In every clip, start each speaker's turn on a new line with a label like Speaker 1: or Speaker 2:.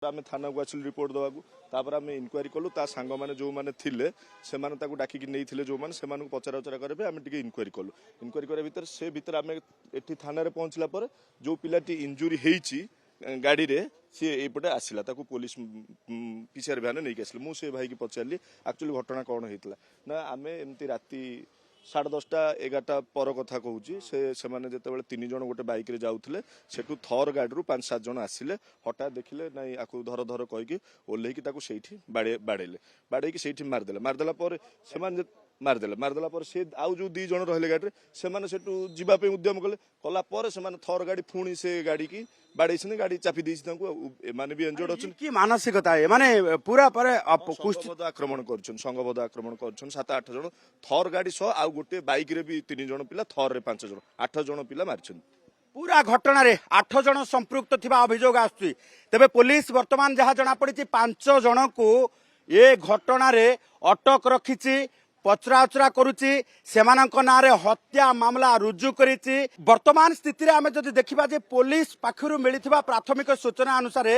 Speaker 1: आम थाना को आसिलु रिपोर्ट देवाक आम इनक्वारी कलु ता सांग मैंने जो मैंने थिले से डाकिकी नहीं जो मैंने से पचरा उचरा करेंगे आम इनक्वारी कलु इनक्वारी कर भितर से भितर आम एठी थाना रे पहुँचला पर जो पिलाटी इंजुरी होईची गाड़ी रे सी एपटे आसला पुलिस पीसीआर भ्यान नहीं आसिले मुझे भाई की पचारि एक्चुअली घटना कौन होता ना आम एमती राति 10:30-11टा पर कथा कहूँ से माने जिते तीन जन गोटे बैक जाऊे सेठू थर गाड़ी 5-7 जन आसिले हठात देखिले ना आपको धर धर कहीकि ओह्लैकी से बाड़े से मारदेला मारदेला से आउ जो 2 जन रहिले गाड़ी से जावाई उद्यम कले से थर गाड़ी पुणी से गाड़ी की बाड़े गाड़ी चापी एमाने भी इंजर्ड अच्छे
Speaker 2: कि मानसिकता है माने पूरा पर
Speaker 1: संघबद्ध आक्रमण कर 7-8 जन थर गाड़ी सह आउ गोटे बैक रे भी 3 जन पिला थर रे 5 जन 8 जन पिला मारिछन
Speaker 2: पूरा घटना रे 8 जन संपृक्त थिबा अभियोग आसुची तबे पुलिस वर्तमान जहा जना पड़ी 5 जन को ये घटना रे अटक रखिची पचराउचरा करुची सेमानक नारे हत्या मामला रुजु करिची वर्तमान स्थिति रे आमे जदि देखिबा जे पुलिस पाखरु मिलिथिबा प्राथमिक सूचना अनुसार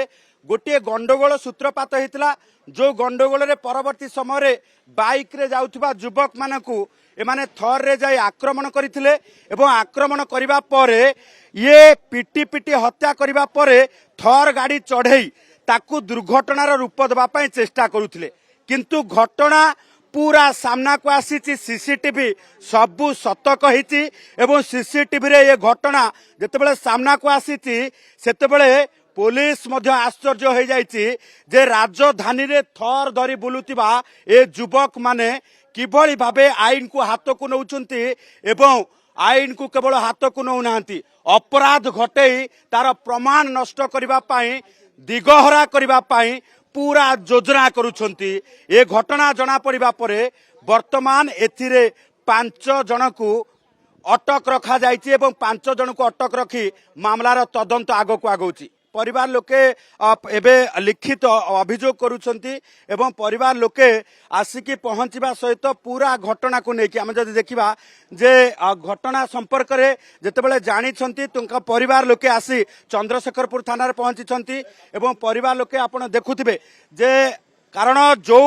Speaker 2: गोटे गंडगोल सूत्रपात होइतिला जो गंडगोल रे परवर्ती समय रे बाइक रे जाउथिबा युवक मानकू एमाने थर रे जाई आक्रमण करिथिले एवं आक्रमण करिबा परे ये पिटी पिटी हत्या करिबा परे थर गाड़ी चढ़ेई ताकू दुर्घटनार रूप देबा पई चेष्टा करुथिले किंतु घटना पूरा सामना को आसी सीसीटीवी सबू सत कही एवं सीसीटीवी रे ये घटना जितेबाला सामना को आसी सेतेबाला पुलिस मध्य आश्चर्य हो जाइए जे राजधानी रे थर धरी बुलुतिबा ए युवक माने किभली भाबे आईन को हाथ को नौचंती एवं आईन को केवल हाथ को नौ नांती अपराध घटई तार प्रमाण नष्ट करबा पाई दिगहरा करबा पाई पूरा योजना करुछंती ए घटना जना पड़िबा परे वर्तमान एथिरे 5 जन को अटक रखा जाइछि एवं 5 जन को अटक रखी मामलार तदंत आगो को आगौछि परिवार लोके एबे लिखित अभियोग करुछंती एवं परिवार लोके आसिकी पहुंचवा सहित पूरा घटना को लेकिन आम जब देखा जे घटना संपर्क में जितेबाला जानी परिवार लोके आसी चंद्रशेखरपुर थाना पहुंची एवं परिवार लोके आपण देखुथिबे जे कारण जो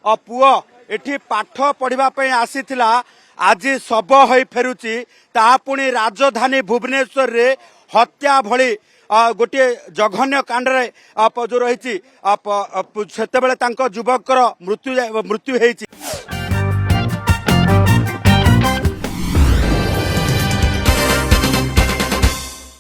Speaker 2: पुओ एठी पाठ पढ़ाई आसीथिला आज शब हो फेरुची ता पुणी राजधानी भुवनेश्वर रे हत्या भली गोटे जघन्य कांडरे जो रही से युवकर मृत्यु होती।